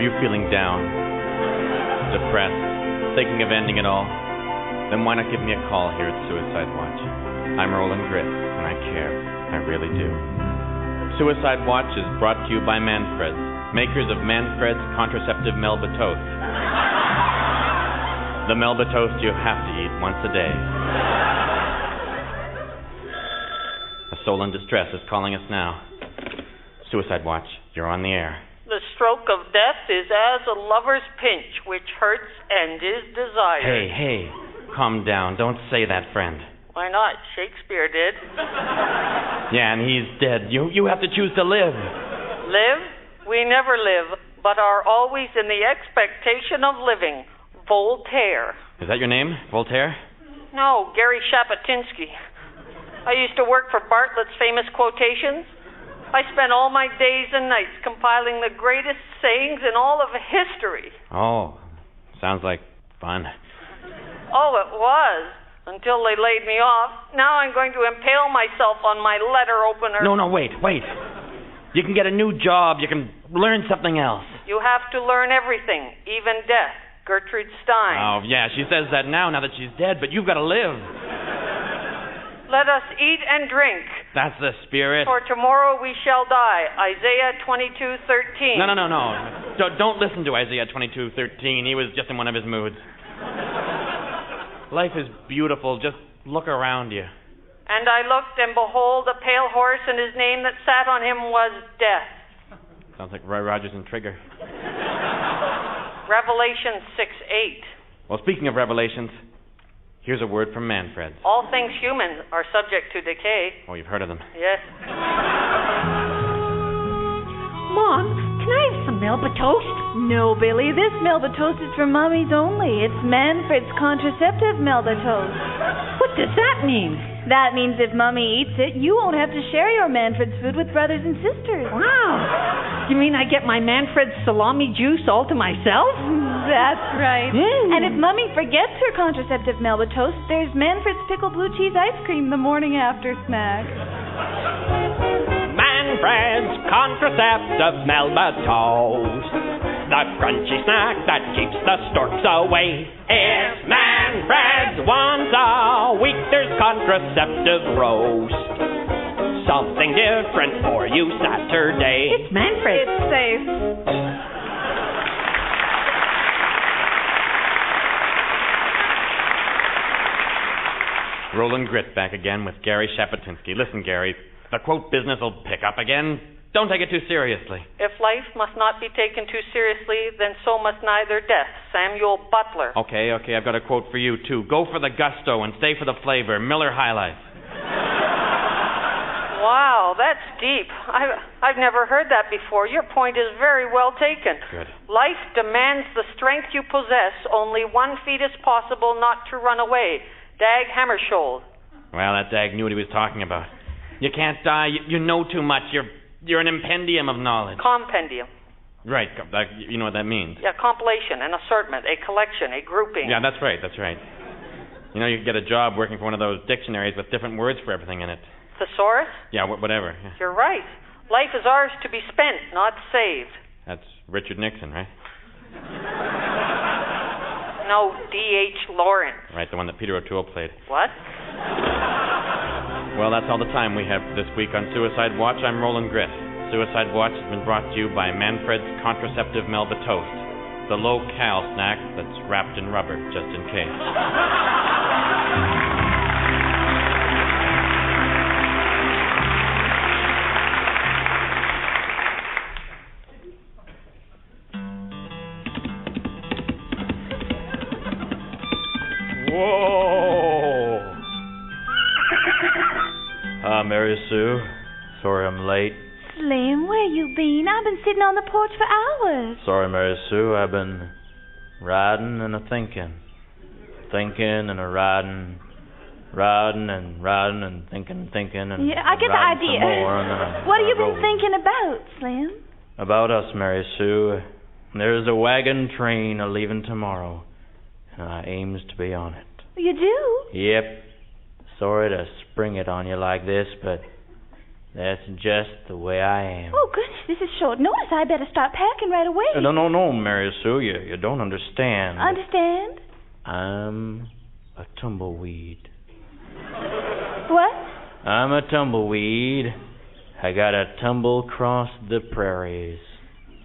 you feeling down, depressed, thinking of ending it all? Then why not give me a call here at Suicide Watch? I'm Roland Grit, and I care. I really do. Suicide Watch is brought to you by Manfred, makers of Manfred's Contraceptive Melba Toast. The Melba Toast you have to eat once a day. A soul in distress is calling us now. Suicide Watch, you're on the air. The stroke of death is as a lover's pinch, which hurts and is desired. Hey, calm down. Don't say that, friend. Why not? Shakespeare did. Yeah, and he's dead. You have to choose to live. Live? We never live, but are always in the expectation of living. Voltaire. Is that your name, Voltaire? No, Gary Shapatinsky. I used to work for Bartlett's famous Quotations. I spent all my days and nights compiling the greatest sayings in all of history. Oh, sounds like fun. Oh, it was. Until they laid me off. Now I'm going to impale myself on my letter opener. No, wait. You can get a new job. You can learn something else. You have to learn everything, even death. Gertrude Stein. Oh, yeah, she says that now that she's dead, but you've got to live. Let us eat and drink. That's the spirit. For tomorrow we shall die. Isaiah 22:13. No. Don't listen to Isaiah 22:13. He was just in one of his moods. Life is beautiful. Just look around you. And I looked, and behold, a pale horse, and his name that sat on him was Death. Sounds like Roy Rogers and Trigger. Revelation 6:8. Well, speaking of revelations, here's a word from Manfred. All things human are subject to decay. Oh, you've heard of them. Yes. Mom, can I have some Melba toast? No, Billy, this Melba toast is for mummies only. It's Manfred's Contraceptive Melba toast. What does that mean? That means if Mummy eats it, you won't have to share your Manfred's food with brothers and sisters. Wow. You mean I get my Manfred's salami juice all to myself? That's right. Mm. And if Mummy forgets her Contraceptive Melba toast, there's Manfred's Pickled Blue Cheese Ice Cream the morning after snack. Manfred's Contraceptive Melba Toast, the crunchy snack that keeps the storks away. It's Manfred's once a week. There's contraceptive roast, something different for you Saturday. It's Manfred. It's safe. Roland Grit back again with Gary Shapatinsky. Listen, Gary, the quote business will pick up again. Don't take it too seriously. If life must not be taken too seriously, then so must neither death. Samuel Butler. Okay, I've got a quote for you, too. Go for the gusto and stay for the flavor. Miller High Life. Wow, that's deep. I've never heard that before. Your point is very well taken. Good. Life demands the strength you possess. Only 1 feat is possible not to run away. Dag Hammarskjöld. Well, that Dag knew what he was talking about. You can't die. You know too much. You're an impendium of knowledge. Compendium. Right. You know what that means. Yeah, compilation, an assortment, a collection, a grouping. Yeah, that's right. You know, you can get a job working for one of those dictionaries with different words for everything in it. Thesaurus? Yeah, whatever. Yeah. You're right. Life is ours to be spent, not saved. That's Richard Nixon, right? No, D.H. Lawrence. Right, the one that Peter O'Toole played. What? Well, that's all the time we have this week on Suicide Watch. I'm Roland Grit. Suicide Watch has been brought to you by Manfred's Contraceptive Melba Toast, the low-cal snack that's wrapped in rubber, just in case. Whoa! Mary Sue. Sorry I'm late. Slim, where you been? I've been sitting on the porch for hours. Sorry, Mary Sue. I've been riding and a-thinking. Thinking and a-riding. Riding and thinking and yeah, I get the idea. What have you been thinking about, Slim? About us, Mary Sue. There's a wagon train a-leaving tomorrow, and I aims to be on it. You do? Yep. Sorry to spring it on you like this, but That's just the way I am. Oh, goodness, this is short notice. I better start packing right away. No, Mary Sue, you don't understand. Understand? I'm a tumbleweed. What? I'm a tumbleweed. I gotta tumble across the prairies.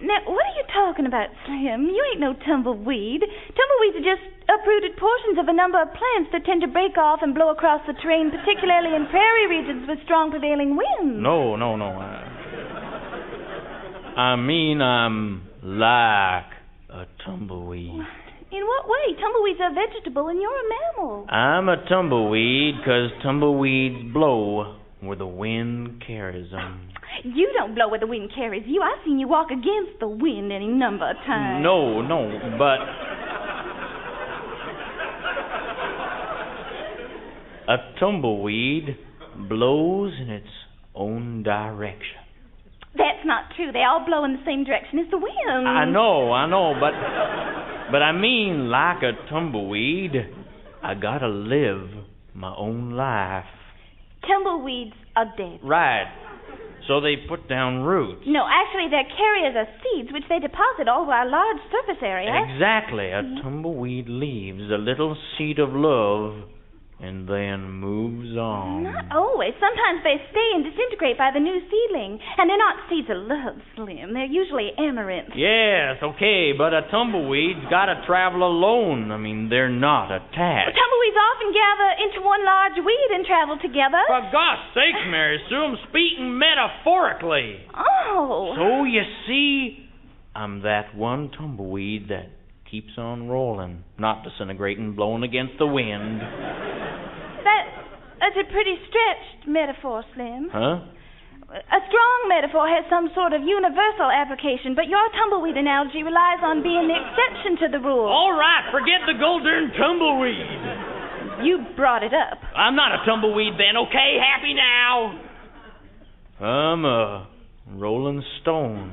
Now, what are you talking about, Slim? You ain't no tumbleweed. Tumbleweeds are just uprooted portions of a number of plants that tend to break off and blow across the terrain, particularly in prairie regions with strong prevailing winds. No. I mean, I'm like a tumbleweed. In what way? Tumbleweeds are vegetable and you're a mammal. I'm a tumbleweed 'cause tumbleweeds blow where the wind carries them. You don't blow where the wind carries you. I've seen you walk against the wind any number of times. No, but a tumbleweed blows in its own direction. That's not true. They all blow in the same direction as the wind. I know, but I mean, like a tumbleweed, I gotta live my own life. Tumbleweeds are dead. Right. So they put down roots. No, actually, they're carriers of seeds, which they deposit over a large surface area. Exactly. A tumbleweed leaves a little seed of love and then moves on. Not always. Sometimes they stay and disintegrate by the new seedling. And they're not seeds of love, Slim. They're usually amaranth. Yes, okay, but a tumbleweed's gotta travel alone. I mean, they're not attached. Tumbleweeds often gather into one large weed and travel together. For gosh sakes, Mary Sue, I'm speaking metaphorically. Oh. So, you see, I'm that one tumbleweed that keeps on rolling, not disintegrating, blowing against the wind. That's a pretty stretched metaphor, Slim. Huh? A strong metaphor has some sort of universal application, but your tumbleweed analogy relies on being the exception to the rule. All right, forget the golden tumbleweed. You brought it up. I'm not a tumbleweed then, okay? Happy now? I'm a rolling stone.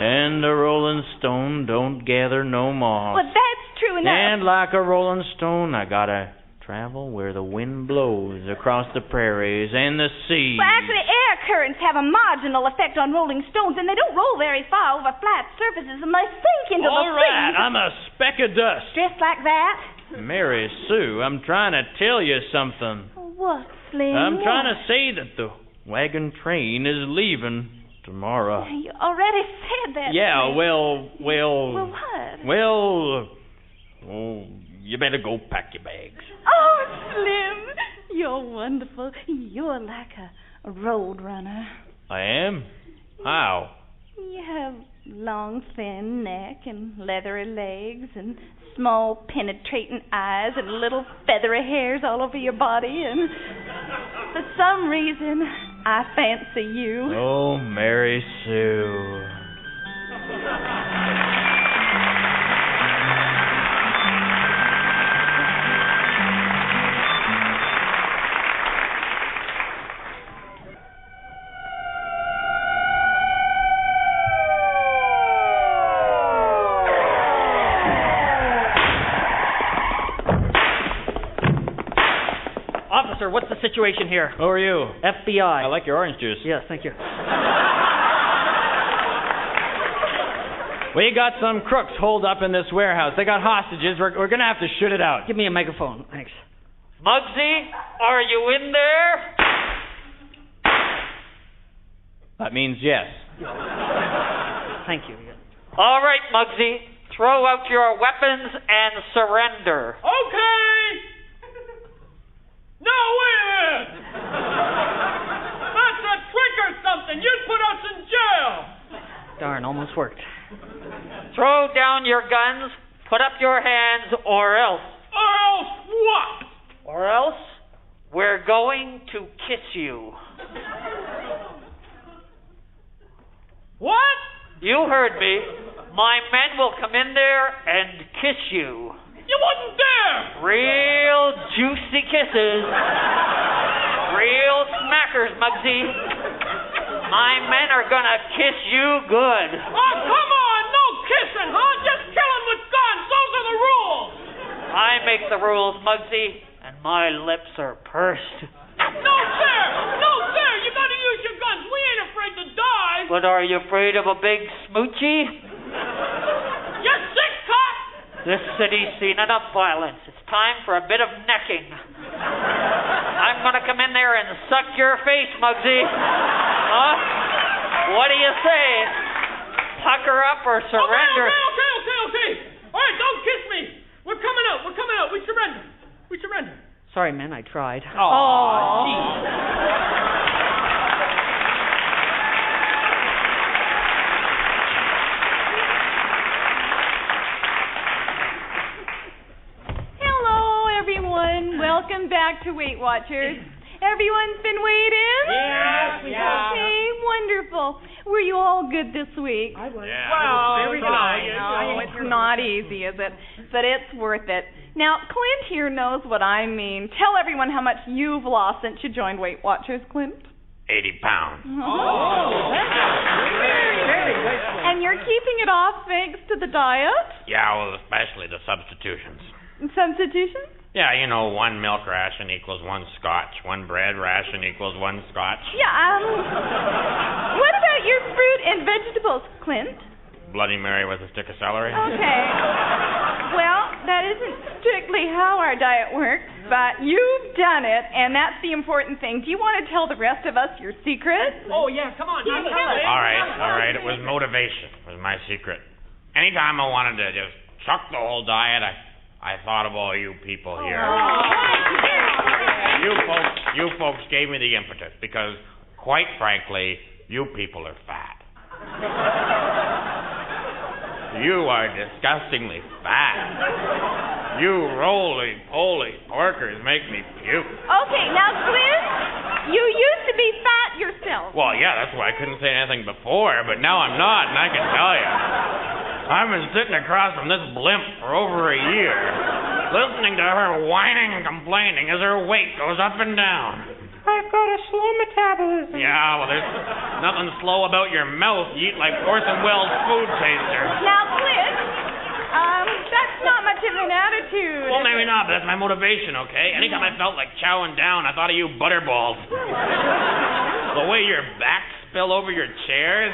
And a rolling stone don't gather no moss. Well, that's true enough. And like a rolling stone, I gotta travel where the wind blows across the prairies and the sea. Well, actually, air currents have a marginal effect on rolling stones, and they don't roll very far over flat surfaces and they sink into the sea. All right, I'm a speck of dust. Dressed like that? Mary Sue, I'm trying to tell you something. What, Slim? I'm trying to say that the wagon train is leaving tomorrow. You already said that. Yeah, Slim. well... Well, what? Well, you better go pack your bags. Oh, Slim, you're wonderful. You're like a road runner. I am? How? You have long, thin neck and leathery legs and small, penetrating eyes and little feathery hairs all over your body, and for some reason, I fancy you. Oh, Mary Sue. Officer, what's the situation here? Who are you? FBI. I like your orange juice. Yes, thank you. We got some crooks holed up in this warehouse. They got hostages. We're going to have to shoot it out. Give me a megaphone, thanks. Muggsy, are you in there? That means yes. Thank you. All right, Muggsy, throw out your weapons and surrender. Okay! No, wait a minute! That's a trick or something! You'd put us in jail! Darn, almost worked. Throw down your guns, put up your hands, or else. Or else what? Or else, we're going to kiss you. What? You heard me. My men will come in there and kiss you. You wasn't there! Real juicy kisses. Real smackers, Muggsy. My men are gonna kiss you good. Oh, come on! No kissing, huh? Just killing with guns. Those are the rules. I make the rules, Muggsy, and my lips are pursed. No, sir! No! But are you afraid of a big smoochie? You're sick, cop! This city's seen enough violence. It's time for a bit of necking. I'm gonna come in there and suck your face, Muggsy. Huh? What do you say? Pucker up or surrender? Okay. All right, don't kiss me. We're coming out. We surrender. Sorry, man, I tried. Welcome back to Weight Watchers. Everyone's been waiting? Yes, we have. Okay, wonderful. Were you all good this week? I was. Yeah. Well, very good. No, it's not easy, is it? But it's worth it. Now, Clint here knows what I mean. Tell everyone how much you've lost since you joined Weight Watchers, Clint. 80 pounds. Very wasteful. And you're keeping it off thanks to the diet? Yeah, well, especially the substitutions. Substitution? Yeah, you know, 1 milk ration equals 1 scotch. 1 bread ration equals 1 scotch. Yeah, what about your fruit and vegetables, Clint? Bloody Mary with a stick of celery. Okay. Well, that isn't strictly how our diet works, but you've done it, and that's the important thing. Do you want to tell the rest of us your secret? Oh, yeah, come on. Tell us. All right. It was motivation. It was my secret. Anytime I wanted to just chuck the whole diet, I thought of all you people here. You folks gave me the impetus because, quite frankly, you people are fat. You are disgustingly fat. You roly-poly porkers make me puke. Okay, now, Clint, you used to be fat yourself. Well, yeah, that's why I couldn't say anything before, but now I'm not, and I can tell you. I've been sitting across from this blimp for over a year, listening to her whining and complaining as her weight goes up and down. I've got a slow metabolism. Yeah, well, there's nothing slow about your mouth. You eat like Orson Welles' food taster. Now, Clint, that's not much of an attitude. Well, maybe not, but that's my motivation, okay? Anytime I felt like chowing down, I thought of you butterballs. The way your backs spill over your chairs,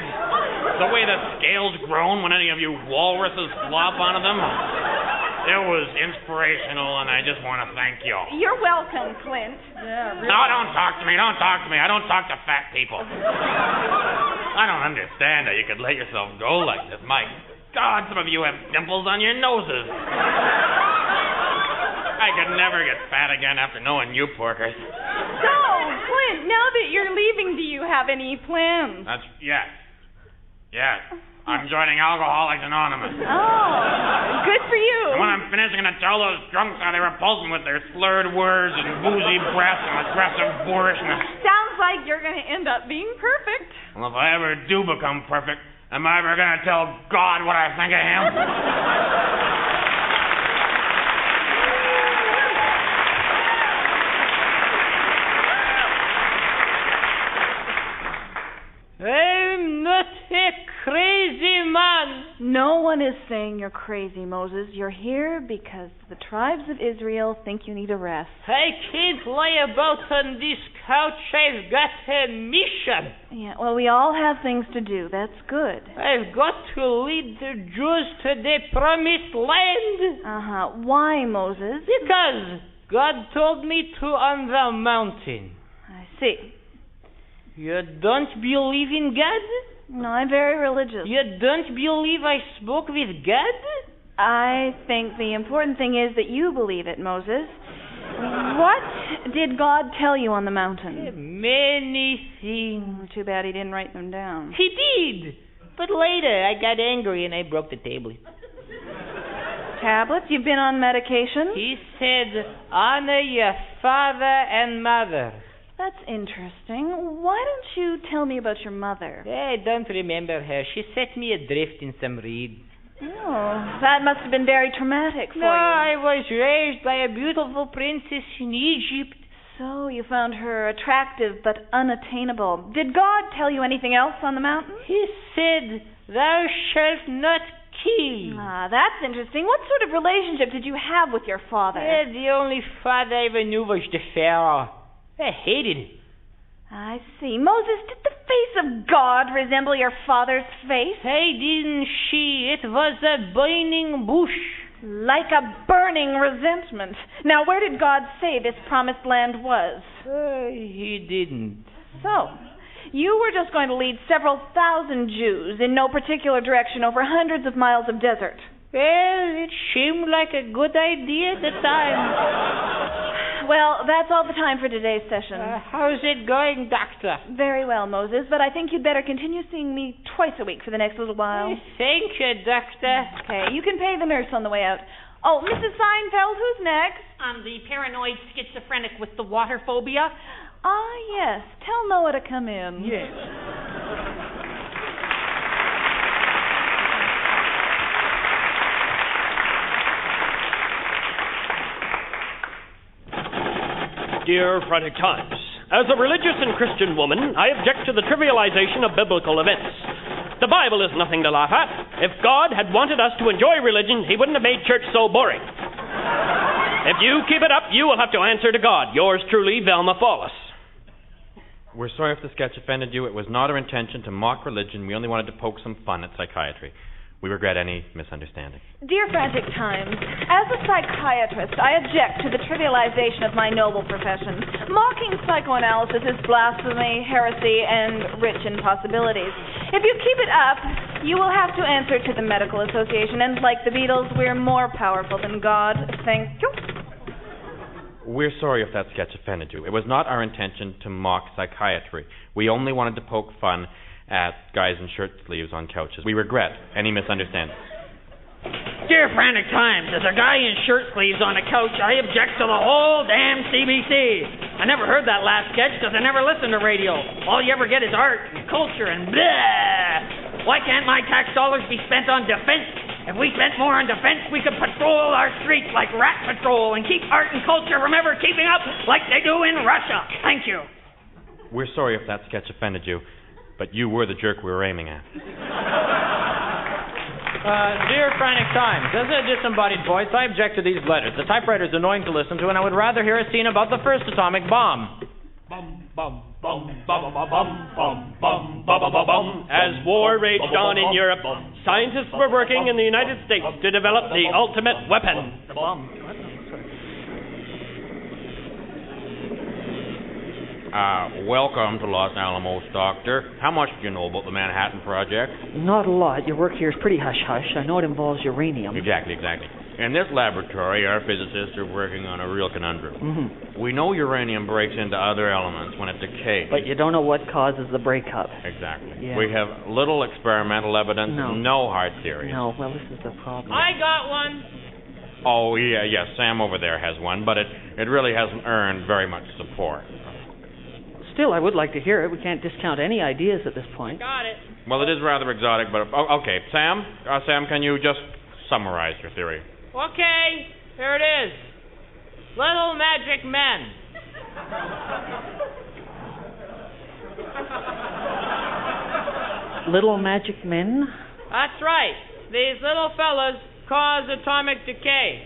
the way the scales groan when any of you walruses flop onto them. It was inspirational, and I just want to thank you. You're welcome, Clint. Yeah, really. No, don't talk to me. I don't talk to fat people. I don't understand how you could let yourself go like this. My God, some of you have dimples on your noses. I could never get fat again after knowing you porkers. So, Clint, now that you're leaving, do you have any plans? Yes. I'm joining Alcoholics Anonymous. Oh, good for you. And when I'm finished, I'm going to tell those drunks how they repulse me with their slurred words and boozy breath and aggressive boorishness. Sounds like you're going to end up being perfect. Well, if I ever do become perfect, am I ever going to tell God what I think of him? I'm not a crazy man. No one is saying you're crazy, Moses. You're here because the tribes of Israel think you need a rest. I can't lie about on this couch. I've got a mission. Yeah, well, we all have things to do. That's good. I've got to lead the Jews to the promised land. Uh-huh. Why, Moses? Because God told me to on the mountain. I see. You don't believe in God? No, I'm very religious. You don't believe I spoke with God? I think the important thing is that you believe it, Moses. What did God tell you on the mountain? Many things. Too bad he didn't write them down. He did. But later I got angry and I broke the tablet. Tablets? You've been on medication? He said, honor your father and mother. That's interesting. Why don't you tell me about your mother? I don't remember her. She set me adrift in some reeds. Oh, that must have been very traumatic for No, you. I was raised by a beautiful princess in Egypt. So you found her attractive but unattainable. Did God tell you anything else on the mountain? He said, thou shalt not kill. Ah, that's interesting. What sort of relationship did you have with your father? The only father I ever knew was the Pharaoh. I hated him. I see. Moses, did the face of God resemble your father's face? Hey, didn't she? It was a burning bush. Like a burning resentment. Now, where did God say this promised land was? He didn't. So, you were just going to lead several thousand Jews in no particular direction over hundreds of miles of desert. Well, it seemed like a good idea at the time. Well, that's all the time for today's session. How's it going, Doctor? Very well, Moses, but I think you'd better continue seeing me twice a week for the next little while. Thank you, Doctor. Okay, you can pay the nurse on the way out. Oh, Mrs. Seinfeld, who's next? I'm the paranoid schizophrenic with the water phobia. Ah, yes. Tell Noah to come in. Yes. Dear Frantic Times, as a religious and Christian woman, I object to the trivialization of biblical events. The Bible is nothing to laugh at. If God had wanted us to enjoy religion, he wouldn't have made church so boring. If you keep it up, you will have to answer to God. Yours truly, Velma Follis. We're sorry if the sketch offended you. It was not our intention to mock religion. We only wanted to poke some fun at psychiatry. We regret any misunderstanding. Dear Frantic Times, as a psychiatrist, I object to the trivialization of my noble profession. Mocking psychoanalysis is blasphemy, heresy, and rich in possibilities. If you keep it up, you will have to answer to the Medical Association, and like the Beatles, we're more powerful than God. Thank you. We're sorry if that sketch offended you. It was not our intention to mock psychiatry. We only wanted to poke fun at guys in shirt sleeves on couches. We regret any misunderstanding. Dear Frantic Times, as a guy in shirt sleeves on a couch, I object to the whole damn CBC. I never heard that last sketch because I never listened to radio. All you ever get is art and culture and blah. Why can't my tax dollars be spent on defense? If we spent more on defense, we could patrol our streets like Rat Patrol and keep art and culture from ever keeping up like they do in Russia. Thank you. We're sorry if that sketch offended you, but you were the jerk we were aiming at. Dear Frantic Times, as a disembodied voice, I object to these letters. The typewriter is annoying to listen to, and I would rather hear a scene about the first atomic bomb. Bum, bum, bum, bum, bum, bum, bum, bum, bum, bum, bum. As war raged on in Europe, scientists were working in the United States to develop the ultimate weapon. The bomb. Welcome to Los Alamos, Doctor. How much do you know about the Manhattan Project? Not a lot. Your work here is pretty hush-hush. I know it involves uranium. Exactly. In this laboratory, our physicists are working on a real conundrum. Mm-hmm. We know uranium breaks into other elements when it decays. But you don't know what causes the breakup. Exactly. Yeah. We have little experimental evidence and no hard theories. No, well, this is the problem. I got one. Oh, yeah, Sam over there has one, but it really hasn't earned very much support. Still, I would like to hear it. We can't discount any ideas at this point. Got it. Well, it is rather exotic, but... okay, Sam, can you just summarize your theory? Okay, here it is. Little magic men. Little magic men? That's right. These little fellas cause atomic decay.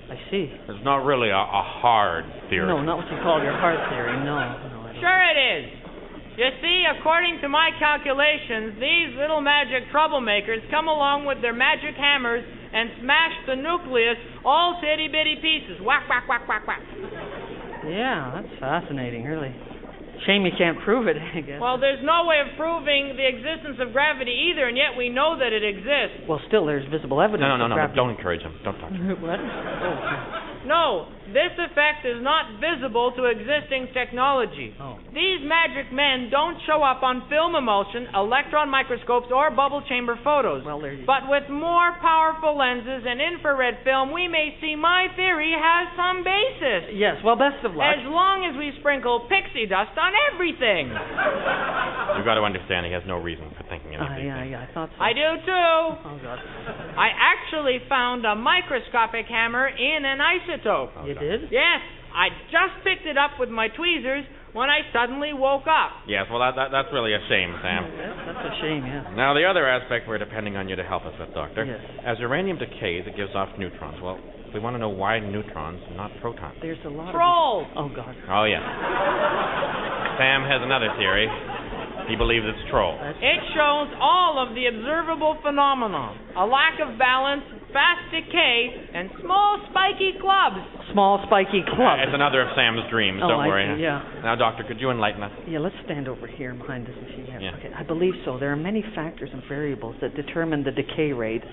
I see. It's not really a hard theory. No, not what you call your hard theory. No. Sure it is. You see, according to my calculations, these little magic troublemakers come along with their magic hammers and smash the nucleus all to itty-bitty pieces. Whack, whack, whack, whack, whack. Yeah, that's fascinating, really. Shame you can't prove it, I guess. Well, there's no way of proving the existence of gravity either, and yet we know that it exists. Well, still, there's visible evidence. No, of gravity. don't encourage him. Don't talk to him. What? No, this effect is not visible to existing technology. Oh. These magic men don't show up on film emulsion, electron microscopes, or bubble chamber photos. Well, there you But with more powerful lenses and infrared film, we may see my theory has some basis. Yes, well, best of luck. As long as we sprinkle pixie dust on everything. You've got to understand he has no reason for thinking anything. Yeah, I thought so. I do too. Oh, God. I actually found a microscopic hammer in an isotope. You did? Yes, I just picked it up with my tweezers when I suddenly woke up. Yes, well, that's really a shame, Sam. That's a shame, yeah. Now, the other aspect we're depending on you to help us with, Doctor. Yes. As uranium decays, it gives off neutrons. Well, we want to know why neutrons, not protons. There's a lot Trolls. of... Oh, God. Oh, yeah. Sam has another theory. He believes it's troll. It shows all of the observable phenomena. A lack of balance, fast decay, and small spiky clubs. Small spiky clubs. It's another of Sam's dreams, don't worry. I see, yeah. Now, Doctor, could you enlighten us? Yeah, let's stand over here behind this machine here. Yeah. Okay, I believe so. There are many factors and variables that determine the decay rate.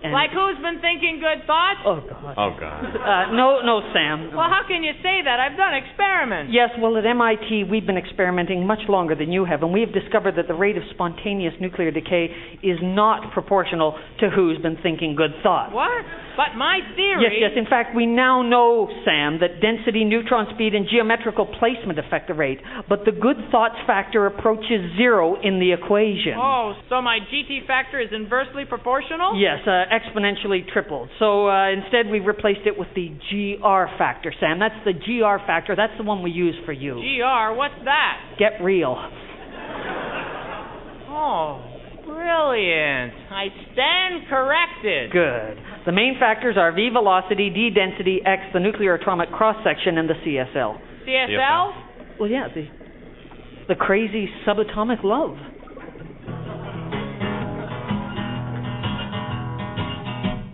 And Like who's been thinking good thoughts? Oh, God. Oh, God. No, Sam. Well, how can you say that? I've done experiments. Yes, well, at MIT, we've been experimenting much longer than you have, and we have discovered that the rate of spontaneous nuclear decay is not proportional to who's been thinking good thoughts. What? But my theory... Yes. In fact, we now know, Sam, that density, neutron speed, and geometrical placement affect the rate, but the good thoughts factor approaches zero in the equation. Oh, so my GT factor is inversely proportional? Yes, exponentially tripled. So instead, we replaced it with the GR factor, Sam. That's the GR factor. That's the one we use for you. GR, what's that? Get real. Oh, brilliant. I stand corrected. Good. The main factors are V velocity, D density, X, the nuclear atomic cross-section, and the CSL. CSL? Well, yeah, the crazy subatomic love.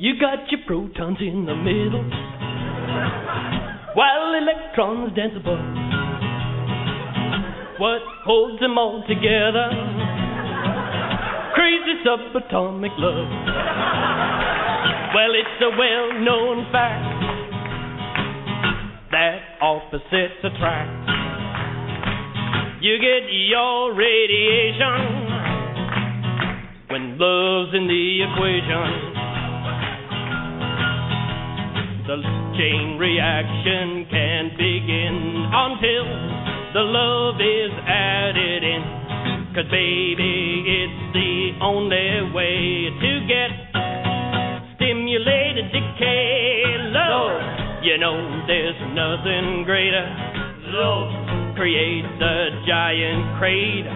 You got your protons in the middle, while electrons dance above. What holds them all together? Crazy subatomic love. Well, it's a well-known fact that opposites attract. You get your radiation when love's in the equation. The chain reaction can begin until the love is added in. 'Cause baby, it's the only way to get stimulated decay. Love, you know there's nothing greater. Love creates a giant crater.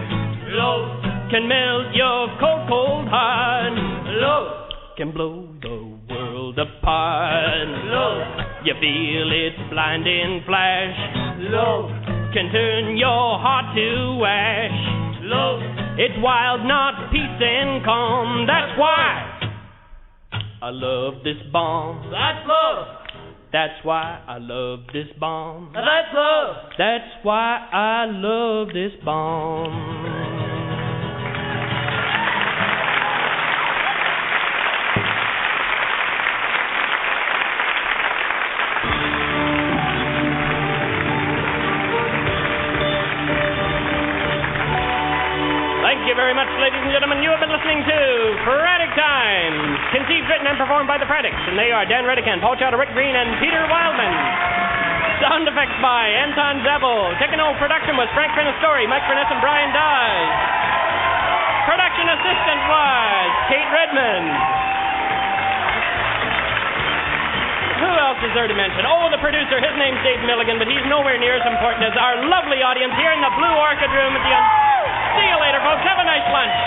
Love can melt your cold, cold heart. Love can blow the world apart. Love, you feel its blinding flash. Love can turn your heart to ash. Love, it's wild, not peace and calm. That's why I love this bomb. That's love. That's why I love this bomb. That's love. That's why I love this bomb. Thank you very much, ladies and gentlemen. You have been listening to Frantic Times, conceived, written, and performed by the Frantics, and they are Dan Redican, Paul Chowder, Rick Green, and Peter Wildman. Sound effects by Anton Zabel. Techno production was Frank Fenastori, Mike Furness, and Brian Dodge. Production assistant was Kate Redmond. Who else is there to mention? Oh, the producer. His name's Dave Milligan, but he's nowhere near as important as our lovely audience here in the Blue Orchid Room at the... See you later, folks. Have a nice lunch.